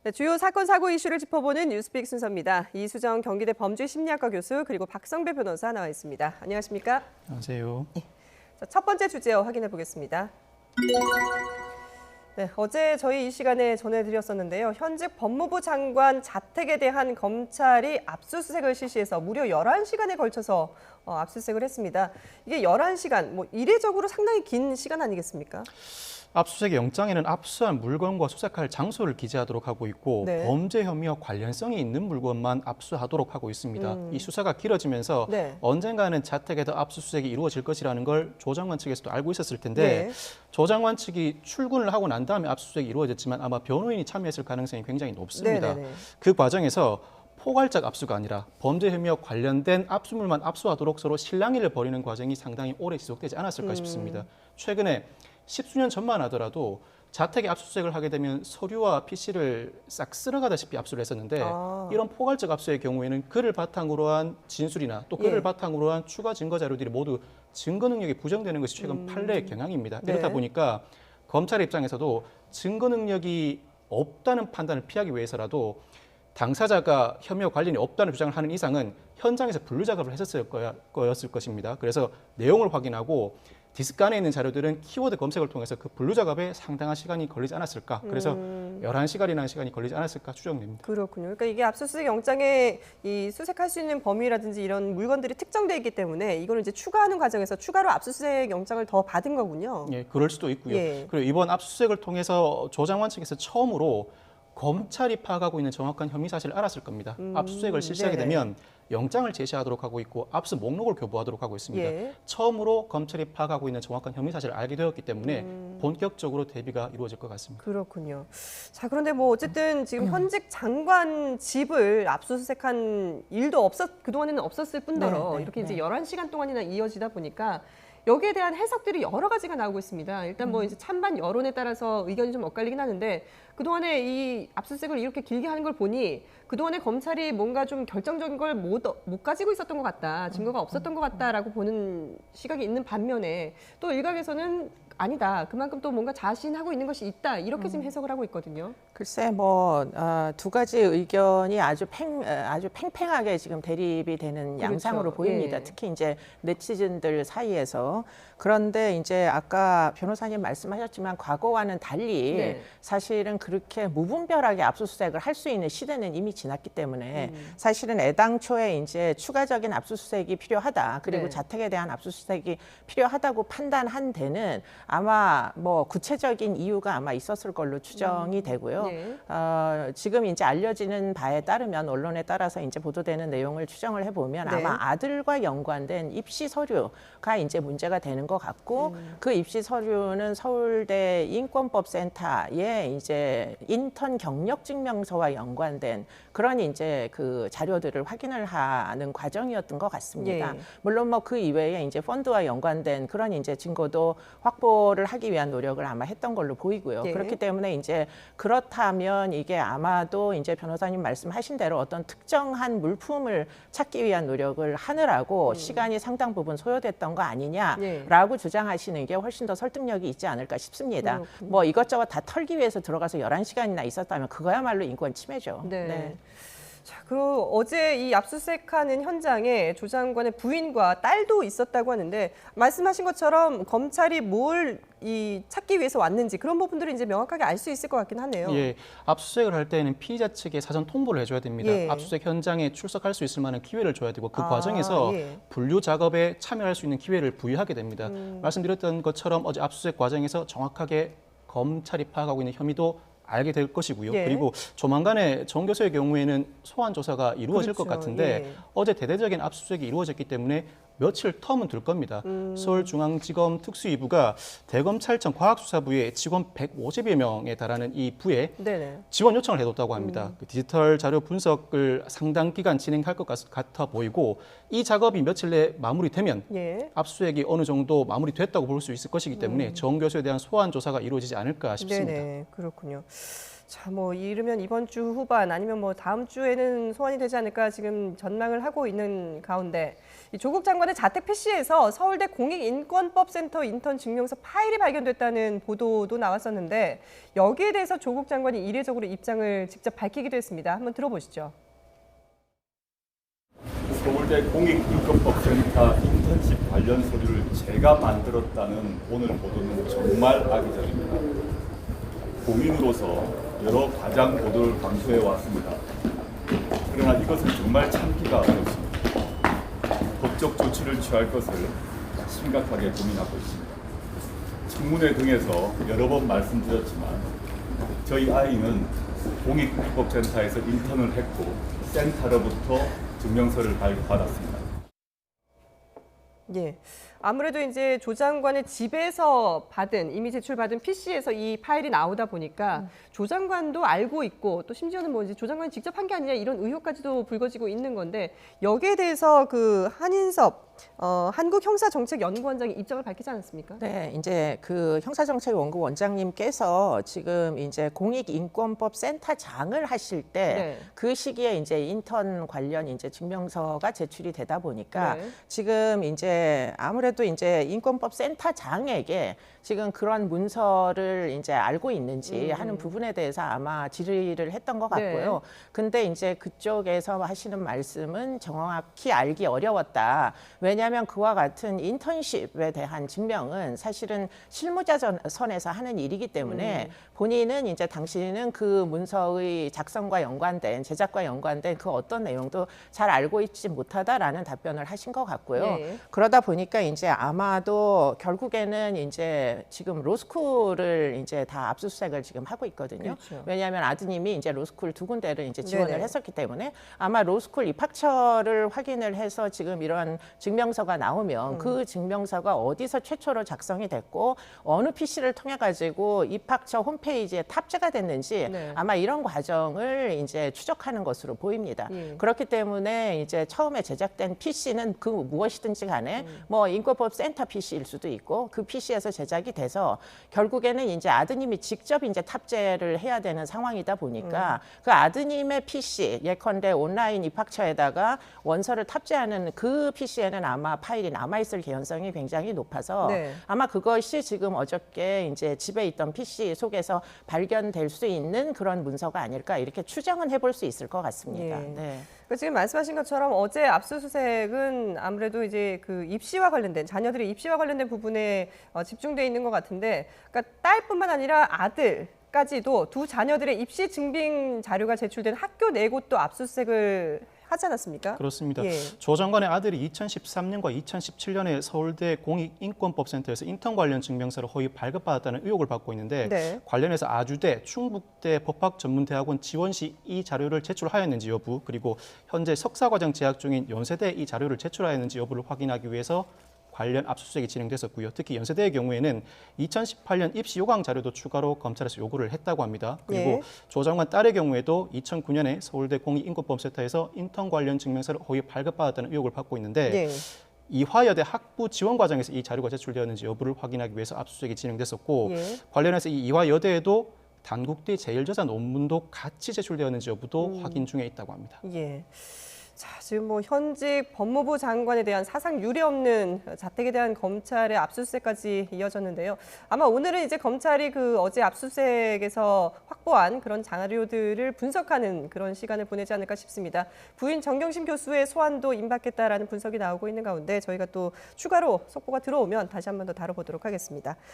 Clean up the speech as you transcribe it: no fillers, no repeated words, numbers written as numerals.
네, 주요 사건 사고 이슈를 짚어보는 뉴스픽 순서입니다. 이수정 경기대 범죄심리학과 교수 그리고 박성배 변호사 나와 있습니다. 안녕하십니까? 안녕하세요. 자, 첫 번째 주제 확인해 보겠습니다. 네, 어제 저희 이 시간에 전해드렸었는데요. 현직 법무부 장관 자택에 대한 검찰이 압수수색을 실시해서 무려 11시간에 걸쳐서 압수수색을 했습니다. 이게 11시간, 이례적으로 상당히 긴 시간 아니겠습니까? 압수수색 영장에는 압수한 물건과 수색할 장소를 기재하도록 하고 있고 네. 범죄 혐의와 관련성이 있는 물건만 압수하도록 하고 있습니다. 이 수사가 길어지면서 네. 언젠가는 자택에서 압수수색이 이루어질 것이라는 걸 조 장관 측에서도 알고 있었을 텐데 네. 조 장관 측이 출근을 하고 난 다음에 압수수색이 이루어졌지만 아마 변호인이 참여했을 가능성이 굉장히 높습니다. 네네네. 그 과정에서 포괄적 압수가 아니라 범죄 혐의와 관련된 압수물만 압수하도록 서로 실랑이를 벌이는 과정이 상당히 오래 지속되지 않았을까 싶습니다. 최근에 10수년 전만 하더라도 자택에 압수수색을 하게 되면 서류와 PC를 싹 쓸어가다시피 압수를 했었는데 이런 포괄적 압수의 경우에는 그를 바탕으로 한 진술이나 또 그를 바탕으로 한 추가 증거 자료들이 모두 증거 능력이 부정되는 것이 최근 판례의 경향입니다. 네. 이렇다 보니까 검찰 입장에서도 증거 능력이 없다는 판단을 피하기 위해서라도 당사자가 혐의와 관련이 없다는 주장을 하는 이상은 현장에서 분류 작업을 했었을 거였을 것입니다. 그래서 내용을 확인하고 디스크 안에 있는 자료들은 키워드 검색을 통해서 그 분류 작업에 상당한 시간이 걸리지 않았을까. 그래서 11시간이라는 시간이 걸리지 않았을까 추정됩니다. 그렇군요. 그러니까 이게 압수수색 영장에 이 수색할 수 있는 범위라든지 이런 물건들이 특정돼 있기 때문에 이거는 이제 추가하는 과정에서 추가로 압수수색 영장을 더 받은 거군요. 예, 그럴 수도 있고요. 예. 그리고 이번 압수수색을 통해서 조 장관 측에서 처음으로 검찰이 파악하고 있는 정확한 혐의 사실을 알았을 겁니다. 압수수색을 실시하게 네네. 되면 영장을 제시하도록 하고 있고 압수 목록을 교부하도록 하고 있습니다. 예. 처음으로 검찰이 파악하고 있는 정확한 혐의 사실을 알게 되었기 때문에 본격적으로 대비가 이루어질 것 같습니다. 그렇군요. 자, 그런데 어쨌든 지금 현직 장관 집을 압수수색한 일도 그동안에는 없었을 뿐더러 이렇게 이제 11시간 동안이나 이어지다 보니까 여기에 대한 해석들이 여러 가지가 나오고 있습니다. 일단 이제 찬반 여론에 따라서 의견이 좀 엇갈리긴 하는데 그동안에 이 압수수색을 이렇게 길게 하는 걸 보니 그동안에 검찰이 뭔가 좀 결정적인 걸 못 가지고 있었던 것 같다. 증거가 없었던 것 같다라고 보는 시각이 있는 반면에 또 일각에서는 아니다. 그만큼 또 뭔가 자신하고 있는 것이 있다. 이렇게 지금 해석을 하고 있거든요. 글쎄 두 가지 의견이 아주 팽팽하게 지금 대립이 되는 그렇죠. 양상으로 보입니다. 예. 특히 이제 네티즌들 사이에서. 그런데 이제 아까 변호사님 말씀하셨지만 과거와는 달리 네. 사실은 그렇게 무분별하게 압수수색을 할 수 있는 시대는 이미 지났기 때문에 사실은 애당초에 이제 추가적인 압수수색이 필요하다. 그리고 네. 자택에 대한 압수수색이 필요하다고 판단한 데는 아마 구체적인 이유가 아마 있었을 걸로 추정이 되고요. 네. 지금 이제 알려지는 바에 따르면 언론에 따라서 이제 보도되는 내용을 추정을 해보면 네. 아마 아들과 연관된 입시 서류가 이제 문제가 되는 것 같고 그 입시 서류는 서울대 인권법센터에 이제 인턴 경력 증명서와 연관된 그런 이제 그 자료들을 확인을 하는 과정이었던 것 같습니다. 예. 물론 그 이외에 이제 펀드와 연관된 그런 이제 증거도 확보를 하기 위한 노력을 아마 했던 걸로 보이고요. 예. 그렇기 때문에 이제 그렇다면 이게 아마도 이제 변호사님 말씀하신 대로 어떤 특정한 물품을 찾기 위한 노력을 하느라고 시간이 상당 부분 소요됐던 거 아니냐라고 주장하시는 게 훨씬 더 설득력이 있지 않을까 싶습니다. 이것저것 다 털기 위해서 들어가서 11시간이나 있었다면 그거야말로 인권 침해죠. 네. 자, 그리고 어제 이 압수수색하는 현장에 조 장관의 부인과 딸도 있었다고 하는데 말씀하신 것처럼 검찰이 뭘 찾기 위해서 왔는지 그런 부분들을 이제 명확하게 알 수 있을 것 같긴 하네요. 예, 압수수색을 할 때는 피의자 측에 사전 통보를 해줘야 됩니다. 예. 압수수색 현장에 출석할 수 있을 만한 기회를 줘야 되고 그 과정에서 분류 작업에 참여할 수 있는 기회를 부여하게 됩니다. 말씀드렸던 것처럼 어제 압수수색 과정에서 정확하게 검찰이 파악하고 있는 혐의도 알게 될 것이고요. 예. 그리고 조만간에 정 교수의 경우에는 소환 조사가 이루어질 것 그렇죠. 같은데 예. 어제 대대적인 압수수색이 이루어졌기 때문에 며칠 텀은 들 겁니다. 서울중앙지검 특수이부가 대검찰청 과학수사부에 직원 150여 명에 달하는 이 부에 네네. 지원 요청을 해뒀다고 합니다. 그 디지털 자료 분석을 상당 기간 진행할 것 같아 보이고 이 작업이 며칠 내에 마무리되면 예. 압수수색이 어느 정도 마무리됐다고 볼 수 있을 것이기 때문에 정 교수에 대한 소환 조사가 이루어지지 않을까 싶습니다. 네네. 그렇군요. 자, 이르면 이번 주 후반 아니면 다음 주에는 소환이 되지 않을까 지금 전망을 하고 있는 가운데 이 조국 장관의 자택 PC에서 서울대 공익인권법센터 인턴 증명서 파일이 발견됐다는 보도도 나왔었는데 여기에 대해서 조국 장관이 이례적으로 입장을 직접 밝히기도 했습니다. 한번 들어보시죠. 서울대 공익인권법센터 인턴십 관련 서류를 제가 만들었다는 오늘 보도는 정말 악의적입니다. 공인으로서 여러 과장 보도를 강조해 왔습니다. 그러나 이것은 정말 참기가 어렵습니다. 법적 조치를 취할 것을 심각하게 고민하고 있습니다. 청문회 등에서 여러 번 말씀드렸지만 저희 아이는 공익인권법센터에서 인턴을 했고 센터로부터 증명서를 발급받았습니다. 예. 아무래도 이제 조 장관의 집에서 이미 제출받은 PC에서 이 파일이 나오다 보니까 조 장관도 알고 있고 또 심지어는 뭐 이제 조 장관이 직접 한 게 아니냐 이런 의혹까지도 불거지고 있는 건데 여기에 대해서 그 한인섭 한국형사정책연구원장이 입장을 밝히지 않았습니까? 네, 이제 그 형사정책연구 원장님께서 지금 이제 공익인권법 센터장을 하실 때 그 시기에 이제 인턴 관련 이제 증명서가 제출이 되다 보니까 지금 이제 아무래도 이제 인권법 센터장에게 지금 그런 문서를 이제 알고 있는지 하는 부분에 대해서 아마 질의를 했던 것 같고요. 근데 이제 그쪽에서 하시는 말씀은 정확히 알기 어려웠다. 왜냐하면 그와 같은 인턴십에 대한 증명은 사실은 실무자선에서 하는 일이기 때문에 본인은 이제 당신은 그 문서의 작성과 연관된 제작과 연관된 그 어떤 내용도 잘 알고 있지 못하다라는 답변을 하신 것 같고요. 그러다 보니까 이제 아마도 결국에는 이제 지금 로스쿨을 이제 다 압수수색을 지금 하고 있거든요. 왜냐하면 아드님이 이제 로스쿨 2군데를 이제 지원을 했었기 때문에 아마 로스쿨 입학처를 확인을 해서 지금 이런 증명서가 나오면 그 증명서가 어디서 최초로 작성이 됐고 어느 PC를 통해 가지고 입학처 홈페이지에 탑재가 됐는지 아마 이런 과정을 이제 추적하는 것으로 보입니다. 그렇기 때문에 이제 처음에 제작된 PC는 그 무엇이든지 간에 뭐 인권법 센터 PC일 수도 있고 그 PC에서 제작이 돼서 결국에는 이제 아드님이 직접 이제 탑재를 해야 되는 상황이다 보니까 그 아드님의 PC 예컨대 온라인 입학처에다가 원서를 탑재하는 그 PC에는 아마 파일이 남아있을 개연성이 굉장히 높아서 아마 그것이 지금 어저께 이제 집에 있던 PC 속에서 발견될 수 있는 그런 문서가 아닐까 이렇게 추정은 해볼 수 있을 것 같습니다. 그러니까 지금 말씀하신 것처럼 어제 압수수색은 아무래도 이제 그 입시와 관련된 자녀들의 입시와 관련된 부분에 집중돼 있는 것 같은데, 그러니까 딸뿐만 아니라 아들까지도 두 자녀들의 입시 증빙 자료가 제출된 학교 네 곳도 압수수색을 하지 않았습니까? 그렇습니다. 조 장관의 아들이 2013년과 2017년에 서울대 공익인권법센터에서 인턴 관련 증명서를 허위 발급받았다는 의혹을 받고 있는데 관련해서 아주대, 충북대 법학전문대학원 지원 시 이 자료를 제출하였는지 여부, 그리고 현재 석사과정 재학 중인 연세대 이 자료를 제출하였는지 여부를 확인하기 위해서 관련 압수수색이 진행됐었고요. 특히 연세대의 경우에는 2018년 입시 요강 자료도 추가로 검찰에서 요구를 했다고 합니다. 그리고 조 장관 딸의 경우에도 2009년에 서울대 공익인권법센터에서 인턴 관련 증명서를 허위 발급받았다는 의혹을 받고 있는데 이화여대 학부 지원 과정에서 이 자료가 제출되었는지 여부를 확인하기 위해서 압수수색이 진행됐었고 관련해서 이 이화여대에도 단국대 제일저자 논문도 같이 제출되었는지 여부도 확인 중에 있다고 합니다. 자, 지금 뭐 현직 법무부 장관에 대한 사상 유례 없는 자택에 대한 검찰의 압수수색까지 이어졌는데요. 아마 오늘은 이제 검찰이 그 어제 압수수색에서 확보한 그런 자료들을 분석하는 그런 시간을 보내지 않을까 싶습니다. 부인 정경심 교수의 소환도 임박했다라는 분석이 나오고 있는 가운데 저희가 또 추가로 속보가 들어오면 다시 한 번 더 다뤄보도록 하겠습니다.